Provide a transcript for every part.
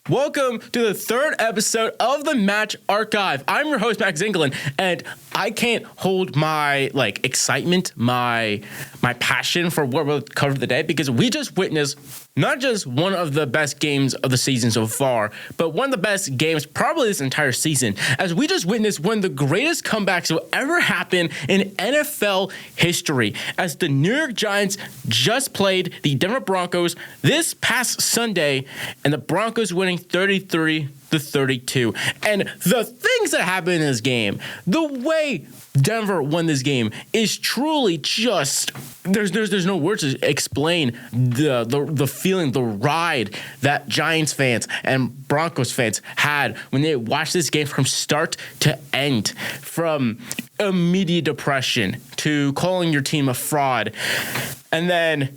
Welcome to the third episode of the Match Archive. I'm your host, Max England, and I can't hold my excitement, my passion for what we'll cover today because we just witnessed not just one of the best games of the season so far, but one of the best games probably this entire season, as we just witnessed one of the greatest comebacks that will ever happen in NFL history, as the New York Giants just played the Denver Broncos this past Sunday, and the Broncos winning 33-32. And the things that happened in this game, the way Denver won this game is truly just there's no words to explain the feeling, the ride that Giants fans and Broncos fans had when they watched this game from start to end, from immediate depression to calling your team a fraud, and then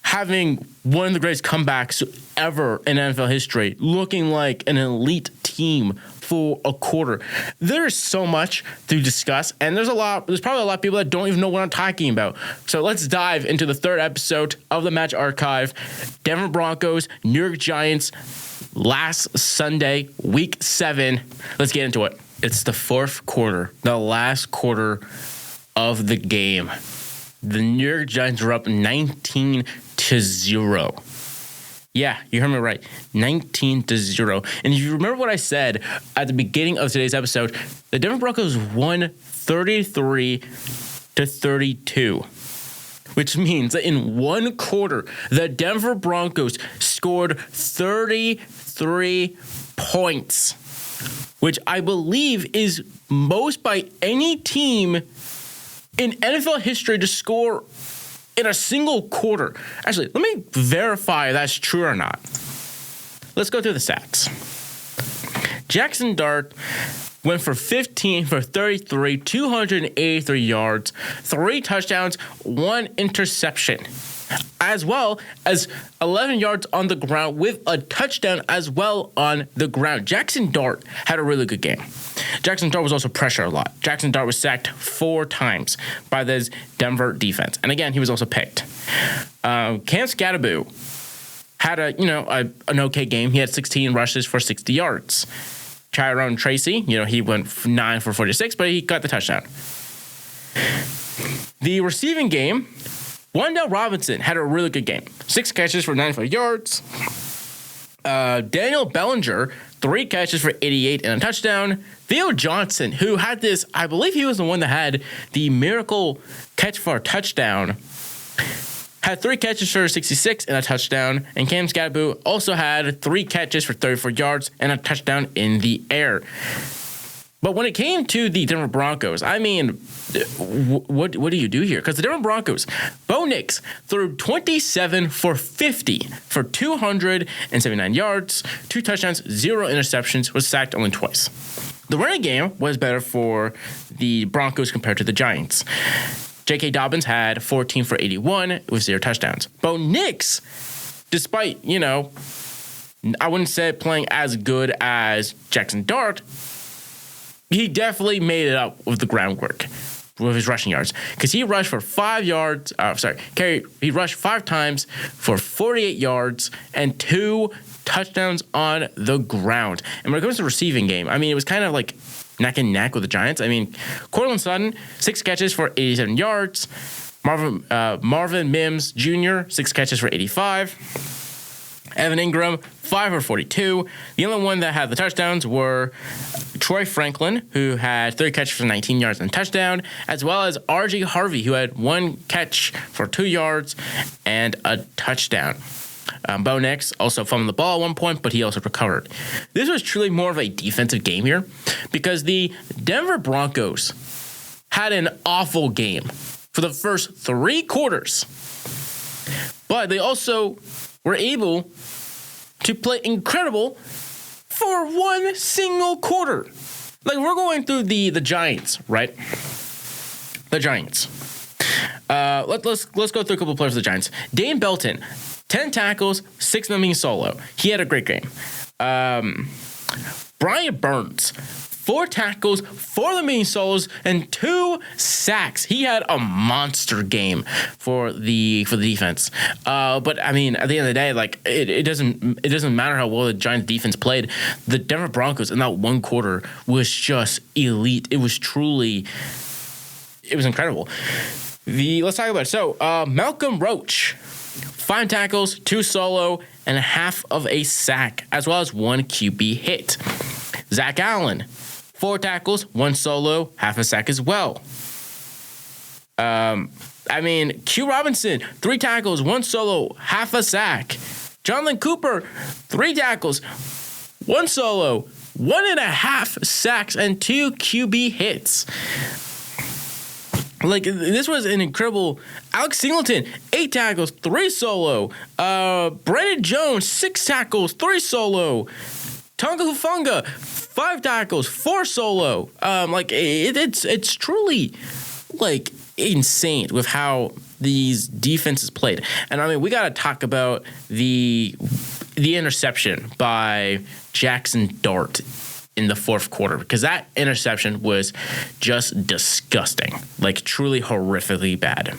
having one of the greatest comebacks ever in NFL history, looking like an elite team for a quarter. There's so much to discuss, and there's probably a lot of people that don't even know what I'm talking about. So let's dive into the third episode of the Match Archive. Denver Broncos, New York Giants, last Sunday, week 7. Let's get into it. It's the fourth quarter, the last quarter of the game. The New York Giants are up 19-0. Yeah, you heard me right. 19-0. And if you remember what I said at the beginning of today's episode, the Denver Broncos won 33-32, which means that in one quarter, the Denver Broncos scored 33 points, which I believe is most by any team in NFL history to score in a single quarter. Actually, let me verify if that's true or not. Let's go through the stats. Jackson Dart went for 15 for 33, 283 yards, 3 touchdowns, 1 interception, as well as 11 yards on the ground with a touchdown as well on the ground. Jackson Dart had a really good game. Jackson Dart was also pressured a lot. Jackson Dart was sacked 4 times by this Denver defense. And again, he was also picked. Cam Scatterbo had an okay game. He had 16 rushes for 60 yards. Tyrone Tracy, he went 9 for 46, but he got the touchdown. The receiving game, Wan'Dale Robinson had a really good game. 6 catches for 95 yards. Daniel Bellinger, 3 catches for 88 and a touchdown. Theo Johnson, who had this, I believe he was the one that had the miracle catch for a touchdown, had 3 catches for 66 and a touchdown. And Cam Scatterbo also had 3 catches for 34 yards and a touchdown in the air. But when it came to the Denver Broncos, I mean, what do you do here? Because the Denver Broncos, Bo Nix threw 27 for 50 for 279 yards, 2 touchdowns, 0 interceptions, was sacked only twice. The running game was better for the Broncos compared to the Giants. J.K. Dobbins had 14 for 81 with 0 touchdowns. Bo Nix, despite, I wouldn't say playing as good as Jackson Dart, he definitely made it up with the groundwork with his rushing yards, because he rushed for 5 yards. He rushed 5 times for 48 yards and 2 touchdowns on the ground. And when it comes to the receiving game, I mean, it was kind of like neck and neck with the Giants. I mean, Courtland Sutton, 6 catches for 87 yards. Marvin Mims Jr., 6 catches for 85. Evan Ingram, 5 for 42. The only one that had the touchdowns were Troy Franklin, who had 3 catches for 19 yards and a touchdown, as well as R.J. Harvey, who had 1 catch for 2 yards and a touchdown. Bo Nix also fumbled the ball at one point, but he also recovered. This was truly more of a defensive game here, because the Denver Broncos had an awful game for the first 3 quarters, but they also were able to play incredible for 1 single quarter. Like, we're going through the Giants, right? The Giants. Let's go through a couple of players for the Giants. Dane Belton, 10 tackles, 6 of them being solo. He had a great game. Brian Burns, 4 tackles, 4 of them being solos, and 2 sacks. He had a monster game for the defense. But I mean, at the end of the day, like it doesn't matter how well the Giants defense played. The Denver Broncos in that one quarter was just elite. It was incredible. Let's talk about it. So Malcolm Roach, 5 tackles, 2 solo, and a half of a sack, as well as 1 QB hit. Zach Allen, 4 tackles, 1 solo, half a sack as well. Q Robinson, 3 tackles, 1 solo, half a sack. Jonathan Cooper, 3 tackles, 1 solo, 1.5 sacks, and 2 QB hits. Like, this was an incredible. Alex Singleton, 8 tackles, 3 solo. Brandon Jones, 6 tackles, 3 solo. Tonga Hufunga, 5 tackles, 4 solo. It's truly like insane with how these defenses played. And I mean, we got to talk about the interception by Jackson Dart in the fourth quarter, because that interception was just disgusting, like truly horrifically bad.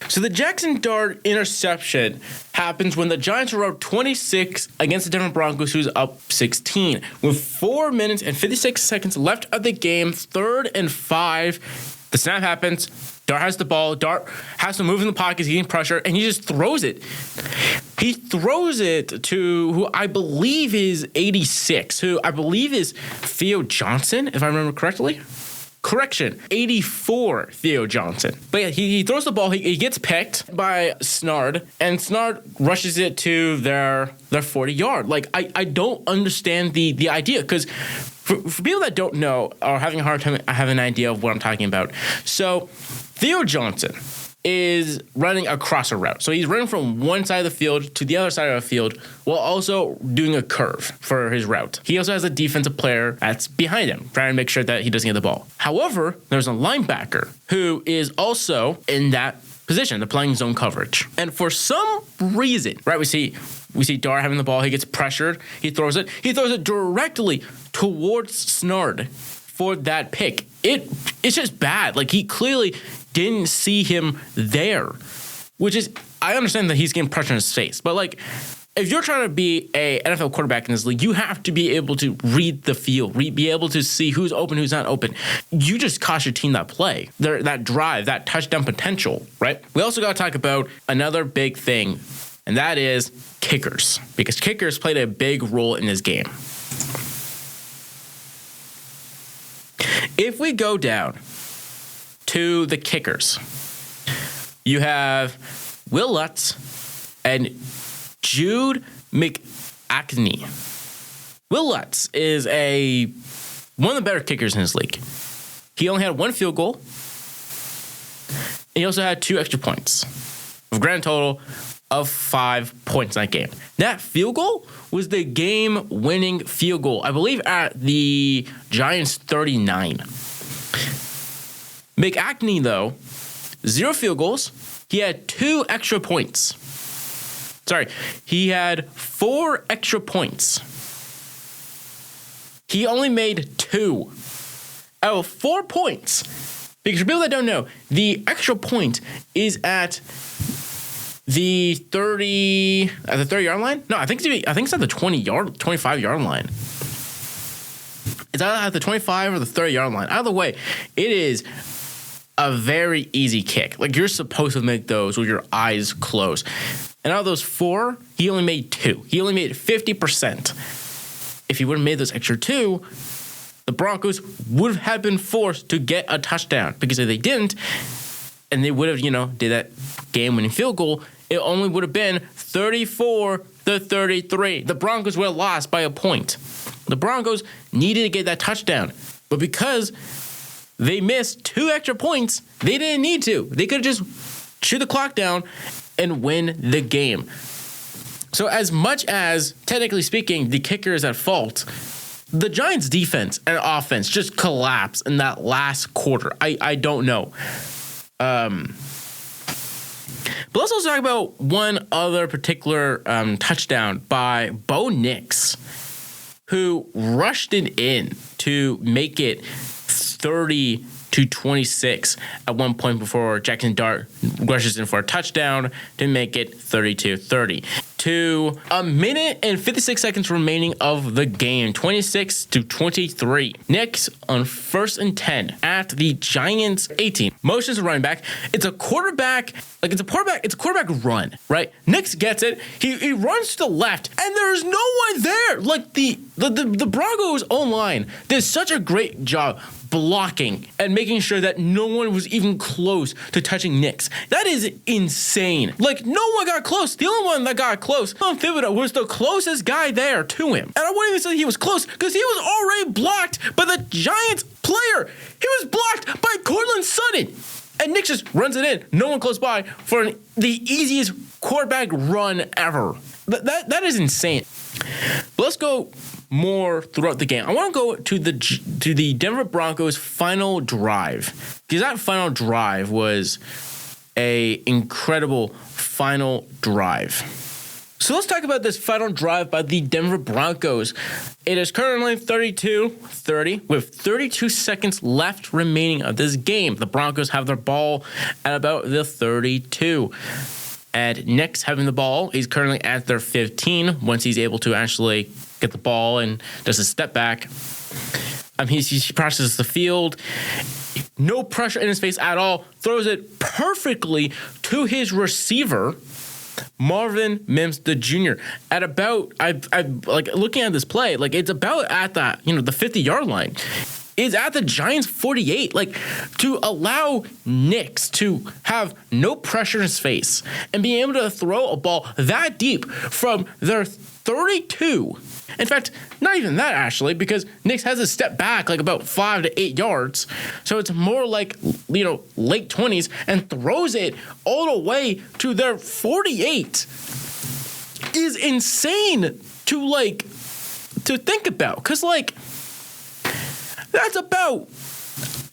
So the Jackson Dart interception happens when the Giants were up 26 against the Denver Broncos, who's up 16. With 4 minutes and 56 seconds left of the game, 3rd and 5, the snap happens. Dart has the ball. Dart has to move in the pocket. He's getting pressure, and he just throws it. He throws it to who I believe is 86, who I believe is Theo Johnson, if I remember correctly. Correction, 84 Theo Johnson. But yeah, he throws the ball. He gets picked by Snard, and Snard rushes it to their 40-yard. Like, I don't understand the idea, because for people that don't know or having a hard time having an idea of what I'm talking about, so Theo Johnson is running across a route. So he's running from one side of the field to the other side of the field while also doing a curve for his route. He also has a defensive player that's behind him, trying to make sure that he doesn't get the ball. However, there's a linebacker who is also in that position. They're playing zone coverage. And for some reason, right, we see Dart having the ball. He gets pressured. He throws it. He throws it directly towards Snard for that pick. It's just bad. Like, he clearly didn't see him there, which is, I understand that he's getting pressure in his face, but like, if you're trying to be a NFL quarterback in this league, you have to be able to read the field, be able to see who's open, who's not open. You just cost your team that play, that drive, that touchdown potential, right? We also got to talk about another big thing, and that is kickers, because kickers played a big role in this game. If we go down to the kickers, you have Will Lutz and Jude McAkney. Will Lutz is one of the better kickers in this league. He only had 1 field goal. He also had 2 extra points, with a grand total of 5 points in that game. That field goal was the game-winning field goal, I believe, at the Giants' 39. McAkney, though, 0 field goals. He had 2 extra points. Sorry, he had 4 extra points. He only made 2 out of 4 points. Because for people that don't know, the extra point is at the 30-yard line. No, I think it's at the 25-yard line. It's either at the 25 or the 30-yard line. Either way, it is a very easy kick. Like, you're supposed to make those with your eyes closed. And out of those 4, he only made 2. He only made 50%. If he would have made those extra 2, the Broncos would have been forced to get a touchdown. Because if they didn't, and they would have, did that game-winning field goal, it only would have been 34-33. The Broncos would have lost by a point. The Broncos needed to get that touchdown. But because they missed 2 extra points, they didn't need to. They could have just shoot the clock down and win the game. So as much as, technically speaking, the kicker is at fault, the Giants' defense and offense just collapsed in that last quarter. I don't know. But let's also talk about one other particular touchdown by Bo Nix. who rushed it in to make it 30-26 at one point before Jackson Dart rushes in for a touchdown to make it 32-30. To a minute and 56 seconds remaining of the game, 26-23. Knicks on 1st and 10 at the Giants 18. Motions a running back. It's a quarterback run, right? Knicks gets it. He runs to the left, and there's no one there. Like the Broncos O-line did such a great job blocking and making sure that no one was even close to touching Knicks. That is insane. Like, no one got close. The only one that got close, Thibodeau, was the closest guy there to him. And I wouldn't even say he was close because he was already blocked by the Giants player. He was blocked by Cortland Sutton. And Nick just runs it in. No one close by for the easiest quarterback run ever. That is insane. But let's go more throughout the game. I want to go to the Denver Broncos final drive, because that final drive was a incredible final drive. So let's talk about this final drive by the Denver Broncos. It is currently 32-30 with 32 seconds left remaining of this game. The Broncos have their ball at about the 32. And Nick's having the ball. He's currently at their 15 once he's able to actually get the ball and does a step back. He processes the field. No pressure in his face at all. Throws it perfectly to his receiver, Marvin Mims the Jr. At about, I like looking at this play, like it's about at the 50-yard line. Is at the Giants 48, like to allow Knicks to have no pressure in his face and being able to throw a ball that deep from their 32. In fact, not even that actually, because Knicks has a step back like about 5 to 8 yards. So it's more like, late 20s, and throws it all the way to their 48 is insane to think about. Because that's about,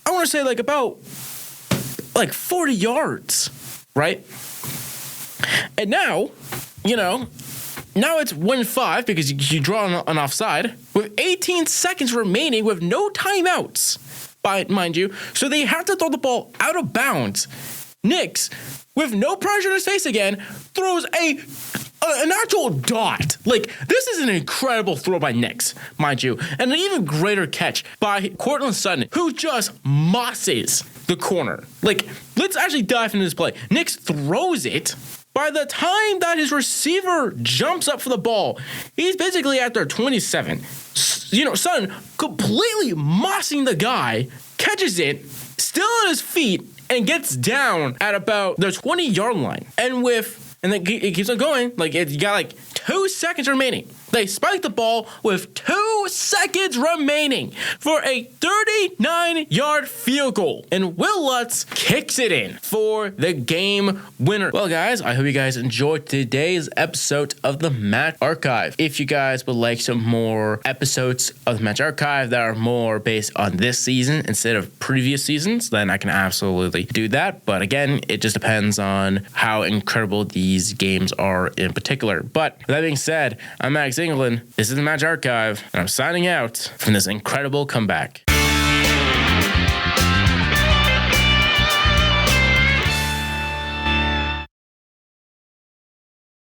I want to say about 40 yards, right? And now, now it's 1-5 because you draw an offside with 18 seconds remaining with no timeouts, mind you. So they have to throw the ball out of bounds. Knicks, with no pressure in his face again, throws an actual dot. This is an incredible throw by Knicks, mind you, and an even greater catch by Cortland Sutton, who just mosses the corner. Let's actually dive into this play. Knicks throws it. By the time that his receiver jumps up for the ball, he's basically at their 27. Sutton completely mossing the guy, catches it, still on his feet, and gets down at about the 20-yard line. And then it keeps on going. You got 2 seconds remaining. They spike the ball with 2 seconds remaining for a 39-yard field goal. And Will Lutz kicks it in for the game winner. Well, guys, I hope you guys enjoyed today's episode of the Match Archive. If you guys would like some more episodes of the Match Archive that are more based on this season instead of previous seasons, then I can absolutely do that. But again, it just depends on how incredible these games are in particular. But with that being said, I'm Max England. This is the Match Archive, and I'm signing out from this incredible comeback.